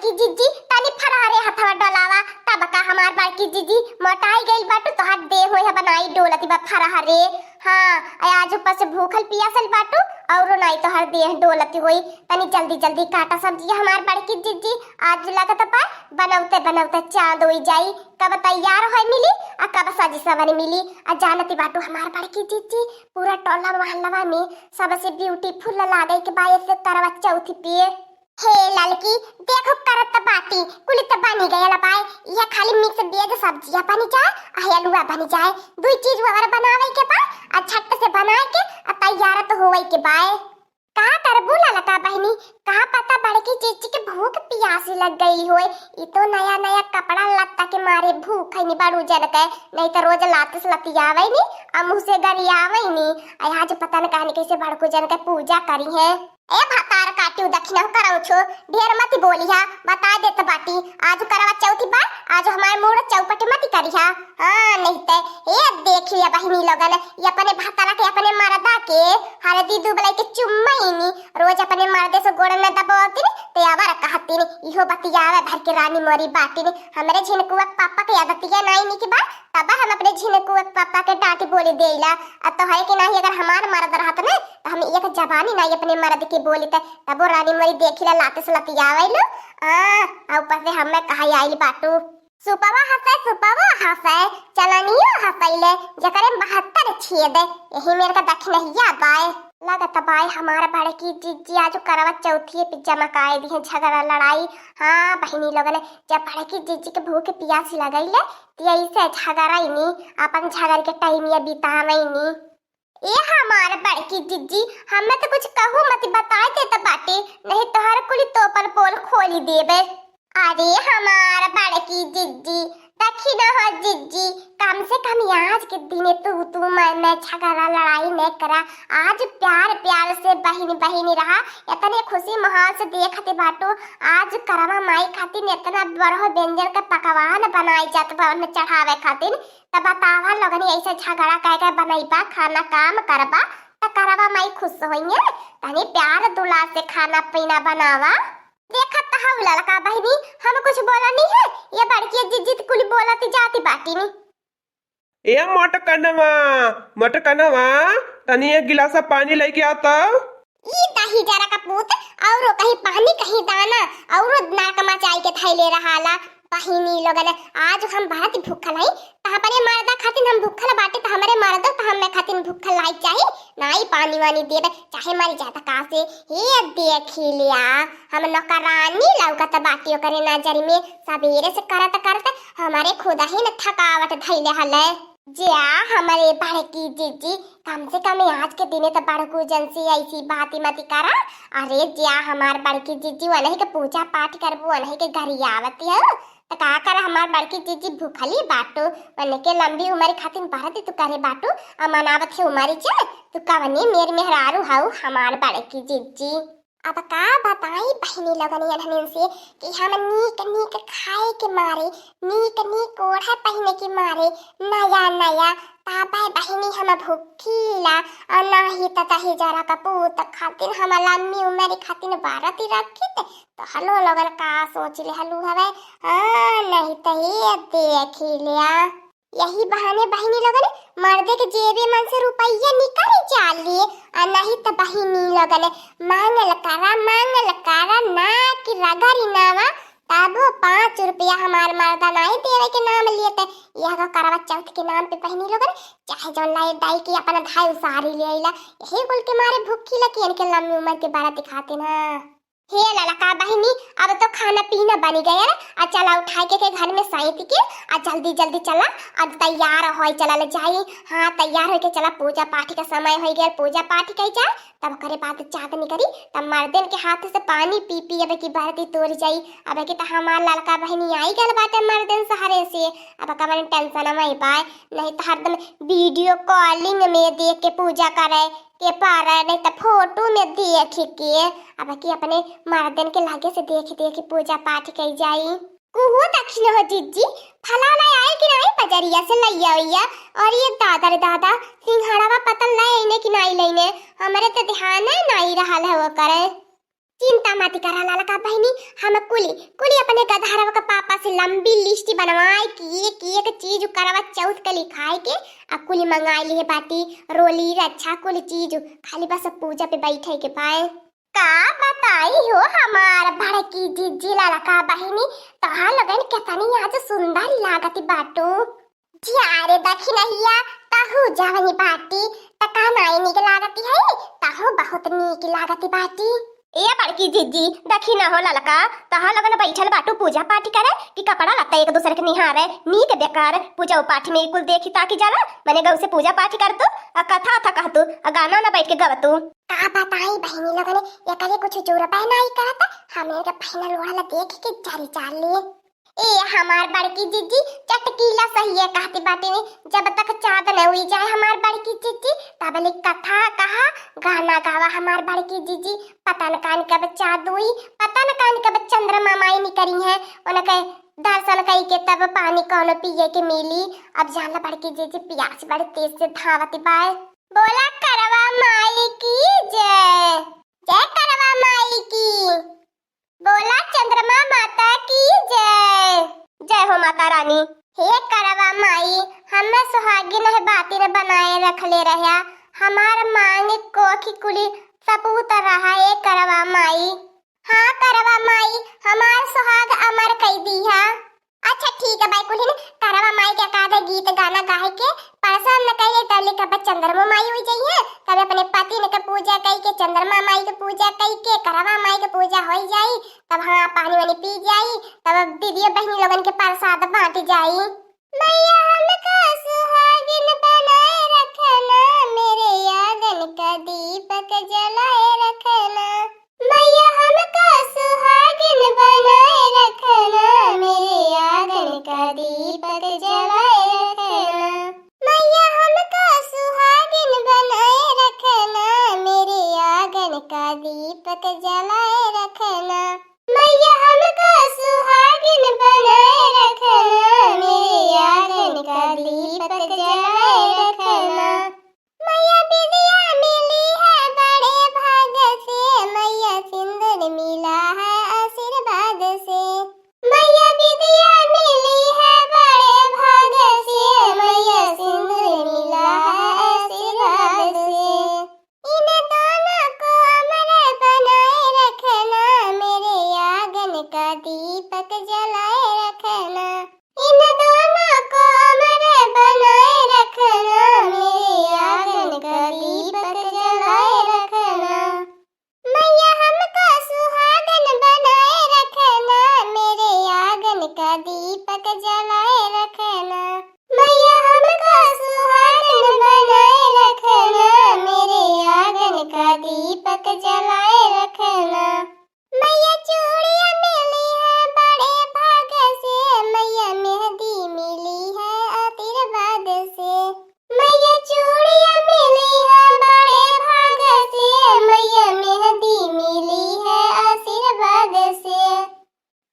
बड़की जीजी तनी फरारे हथवा डोलावा तब का हमार बड़की जीजी मोटाई गई बाटू तोहार दे होय है बनाई डोलती बा फरारे। हाँ आज ऊपर से भूखल पियासल बाटू और नहीं तोहार देह डोलती होई। तनी जल्दी जल्दी काटा सब्जी हमार बड़की जीजी आज लागत बा बनौते बनौते चांद होई जाई। कब तैयार होय मिली आ कब सजी सवरी मिली आ जानती बाटू हमार बड़की जीजी पूरा टोला मोहल्ला में सबसे ब्यूटीफुल लागे के बाय से करवा चौथी पिए। हे ललकी देखो करत बाटी कुली त बनी गयल बाय यह खाली मिक्स वेज सब्जियां बनी जाए आ हलवा बनी जाए दो चीज और बनावे के बा आ छट से बनाए के आ तैयार तो होवे के बाय। का करबू ललका बहनी का पता बड़की चीची के भूख प्यासी लग गई होए। ई तो नया नया कपड़ा लत्ता के मारे भूख है नी बड़ू जन के नहीं तो रोज लातस लतियावे नी आ मुंह से गरियावे नी। आज पता न कहने कैसे बड़को जन के पूजा करी है। ए भातार काटियो दक्षिणा करौ छो ढेर मत बोलिया बता देत बाटी आज करवा चौथी बा आज हमारे मुंह चौपट मत करिया। हां नहीं ते ए देखिए बहिनी लोगन ये अपने भातारा के अपने मर्दा के हरदी दुबलाई के चुम्मईनी रोज अपने मर्दे से गोड़ में दबावती ते आवर कहती इहो बतियावे भर के रानी मोरी बाटी ने हमरे झिनकुआ पापा के आदतिया नहीं नी की बा तब हम अपने झिनकुआ पापा के डांटी बोली देला आ तो है कि नहीं अगर हमार मर्द रहत ना तो हम एक जबानी नहीं अपने मर्द के बोली तब रानी मोरी देखिला लाते से लतियावे लो आ ऊपर से हमें कहा आइल बाटू सुपावा हंसे चलनियो हंसैले जकरे 72 छेद यही मेरे का दक्षिणहिया बाय लगत बाय हमारा बड़े की जीजी आज करवा चौथी पे जमकाए दी है झगड़ा लड़ाई। हाँ बहनी लोगन जब बड़े की जीजी के भूख प्यास लगैले तो ऐसे झगड़ा ही नी अपन झगड़ के टाइम ये बितावे नी। ए हमार बड़की जीजी हमें तो कुछ कहू मत बताए दे तो बाटे नहीं तो हर कुली तो पर पोल खोली देबे। अरे हमार बड़की जीजी दक्षिण हो जीजी कम से कम आज के दिन तू मैं झगड़ा लड़ाई न करा आज प्यार प्यार से बहिनी रहा इतने खुशी माहौल से देखते बाटो आज करवा माई खातिर इतना बड़ो व्यंजन का पकवान बनाई जात बा चढ़ावे खातिर तब बतावा लोगन ऐसे झगड़ा कह बनैबा खाना काम करबा त करवा माई खुश होइए तनी प्यार दुला से खाना पीना बनावा। देखत हव ललका बहिनी हम कुछ बोला नहीं है ये बड़की जीजी कुल बोलती जाती बाटी नी। ए मटकनवा तनी एक गिलास पानी लेके आता। ई दही जरा का पूत औरो कहीं पानी कहीं दाना औरो नाक मचाई के थैले रहाला बहिनी लोगन आज हम बहुत भूखल हई तहपरे मर्दा खातिर हम भूखल बाटे त हमरे मर्द त हमें खातिर भूखल लाई चाही नाई पानी वानी देबे चाहे मरी जाता का से हे देखी लिया हम नौकरानी लौकत बाटियो करे नजर में सवेरे से करत हमारे खुदा ही न थकावट धइले हले। जिया हमारे बड़की जीजी कम से कम आज के दिने तो बड़कू जनसी ऐसी बाती मती करा। अरे जिया हमार बड़की जीजी वनही के पूजा पाठ करबू वनही के घर आवती है तो का कर हमार बड़की जीजी भूखली बाटू वने के लंबी उम्र खातिर भारत तू करे बाटू अमनावत है उम्र चे तू कवनी मेर मेहरारू हाउ हमार बड़की जीजी। अब का बताई बहनी लोगन से कि हम नीक खाए के मारे नीक ओढ़ा पहने के मारे नया ताबा बहनी हम भूखीला और नहीं तही जरा कपूत खातिर हम लम्बी उम्र खातिर बारती रखी तो हलो लोगन का सोच ले हलू हवे नहीं तही देखी लिया यही बहाने बहनी लोगन मर्दे के जेबे मन से रुपया निकाली चाली और नहीं तो बहनी लोगन मांगल करा ना कि रगरी नावा तब 5 रुपया हमार मर्दा नहीं देवे के नाम लिए थे यह करवा चौथ के नाम पे बहनी लोगन चाहे जो लाई दाई की अपना धाई उसारी ले आइला यही बोल के मारे भूखी लगी इनके लंबी उम्र के बारा दिखाते ना। हे ललका बहनी अब तो खाना पीना बन गया आ चला उठा के घर में साइट के आ जल्दी चला अब तैयार हो चला ले जाई। हाँ तैयार हो के चला पूजा पाठ का समय हो गया पूजा पाठ कई जा तब करे बात चाटनी करी तब मर्दन के हाथ से पानी पी अब की बरती तोड़ जाई अब के तो हमार ललका बहनी आई गल बाटे मर्दन सहारे से अब कवन टेंशन में पाए नहीं तो हरदम वीडियो कॉलिंग में देख के पूजा करे के पारा नहीं तो फोटो में देख के अब की अपने मर्दन के लागे से देख पूजा पाठ कई जाई। कुहू दक्षिण हो जीजी फलाना आए कि नहीं बजरिया से लैया और ये दादा सिंघाड़ा का पतल लाए कि नहीं लेने हमारे तो ध्यान नहीं रहा है वो करे। चिंता मत करा लाला का बहनी, हम कुली कुली अपने गधरवा का पापा से लंबी लिस्ट बनवाए कि एक चीज करवा चौथ के लिखाए के आ कुली मंगाई लिए बाटी रोली रक्षा कुल चीज, खाली बस पूजा पे बैठे के पाए। का बताई हो हमार बड़की जीजी लाला का बहनी, तहां लगन कितनी आज सुंदर लागती बाटू। जी अरे देखी नहिया ताहू जवनी बाटी तका नाई निक लागती है, ताहू बहुत नीक लागती बाटी। ए बड़की जीजी देखी ना हो ललका, तहां लगन बैठल बाटू पूजा पाठ करे कि कपड़ा लत्ता एक दूसरे के निहारे नीक बेकार पूजा पाठ में कुल देखी ताकि जाला मैंने गौ से पूजा पाठ कर तू कथा था कह तू गाना ना बैठ के गव तू। का बताई बहनी लगन एकरे कुछ जोर पाए नहीं करता, हमें के पहला लोहा देख के जारी चाल लिए। ए हमार बड़की जीजी चटकीला सही है कहती बाटी में, जब तक चाँद न हुई जाए हमार बड़की जीजी तब ले कथा कहा गाना गावा हमार बड़की जीजी। पता न कान कब चाँद हुई, पता न कान कब चंद्रमा माई निकरी है, उनके दर्शन कई के तब पानी कौन पिए के मिली। अब जानला बड़की जीजी प्यास बड़े तेज से धावती बाय। बोला करवा माई की जय, जय करवा माई की। बोला चंद्रमा माता की जय, जय हो माता रानी। हे करवा माई, हमें सुहागिन है बाती ने बनाए रख ले रहा, हमार मांग कोखी कुली सपूत रहा है करवा माई। हाँ करवा माई, हमार सुहाग अमर कई दी है। अच्छा ठीक है भाई कुली करवा माई के का गीत गाना गाए के परसों न कहे तले कब चंद्रमा माई हुई जाइए, तब अपने पति ने के पूजा कई के चंद्रमा माई के पूजा कई के करवा माई के पूजा हो जाई, तब हाँ पानी वानी पी जाई, तब दीदी बहनी लोगन के प्रसाद बांट जाई। मैया हमका सुहागिन बनाए रखना, मेरे आंगन का दीपक जलाए रखना। मैया हमका सुहागिन बनाए रखना, मेरे आंगन का दीपक जलाए रखना। मैया हमका सुहागिन बनाए रखना, मेरे आंगन का दीपक जलाए रखना। मैया हमका सुहागिन बनाए रखना, मेरे आंगन का दीपक जलाए रखना। मैया विद्या मिली है बड़े भाग से, मैया सिंदूर मिला है आशीर्वाद से। मैया विद्या मिली है बड़े भाग से, मैया सिंदूर मिला है आशीर्वाद से। इन दोनों को अमर बनाए रखना, मेरे आंगन का दीपक जलाए रखना। इन दोनों को अमर बनाए रखना, मेरे आंगन का दीपक जलाए रखना। मैया हमका सुहागन बनाए रखना, मेरे आंगन का दीपक जलाए रखना। मैया हमका सुहागन बनाए रखना, मेरे आंगन का दीपक जलाए रखना। मैया चूड़ियां मिली है बड़े भाग से, मैया मेहंदी मिली है आशीर्वाद से। मैया चूड़ियां मिली है बड़े भाग से, मैया मेहंदी मिली है आशीर्वाद से।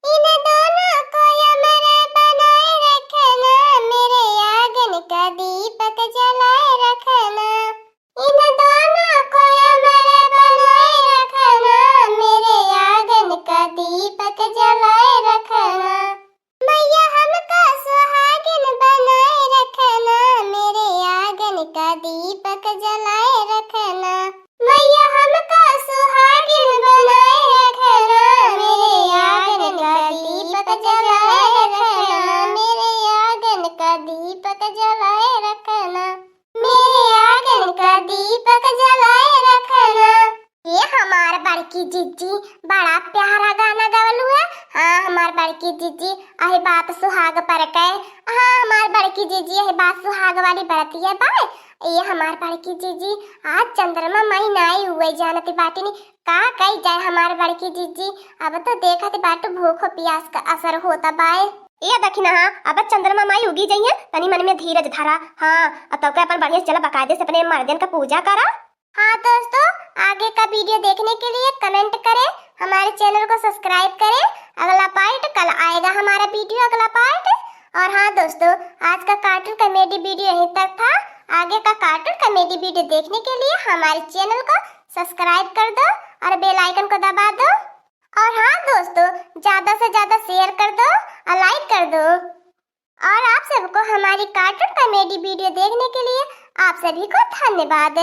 इन दोनों को अमर बनाए रखना, मेरे आंगन का दीपक जलाए रखना। इन दोनों को अमर बनाए रखना, मेरे आंगन का दीपक जलाए रखना। मैया हमका सुहागिन बनाए रखना, मेरे आंगन का दीपक जलाए रखना। मैया हमका सुहागिन बनाए रखना, मेरे आंगन का दीपक जलाए रखना। मेरे आंगन का दीपक जलाए रखना, मेरे आंगन का दीपक जलाए रखना। ये हमार बड़की जीजी बड़ा प्यारा गाना गावलू है। हाँ हमार बड़की जीजी अही बात सुहाग पर कहे। हाँ हमार बड़की जीजी अही बात सुहाग वाली बरती है बाय। ये हमार बड़की जीजी आज चंद्रमा माई नाई हुए जानती बाटी ने का कही जाए हमार बड़की जीजी। अब तो देखत बाटू भूख प्यास का असर होता बाय। ये देखी ना हाँ अब चंद्रमा माई उगी जाइए, तनी मन में धीरज धरा। हाँ अब तो अपन बढ़िया चला बकायदे से अपने मर्दन का पूजा करा। हाँ दोस्तों आगे का वीडियो देखने के लिए कमेंट करें, हमारे चैनल को सब्सक्राइब करें। अगला पार्ट कल आएगा हमारा वीडियो अगला पार्ट। और हाँ दोस्तों आज का कार्टून कॉमेडी वीडियो यहीं तक था। आगे का कार्टून कॉमेडी वीडियो देखने के लिए हमारे चैनल को सब्सक्राइब कर दो और बेल आइकन को दबा दो। और हाँ दोस्तों, ज्यादा से ज्यादा शेयर कर दो और लाइक कर दो। और आप सबको हमारी कार्टून कॉमेडी वीडियो देखने के लिए आप सभी को धन्यवाद।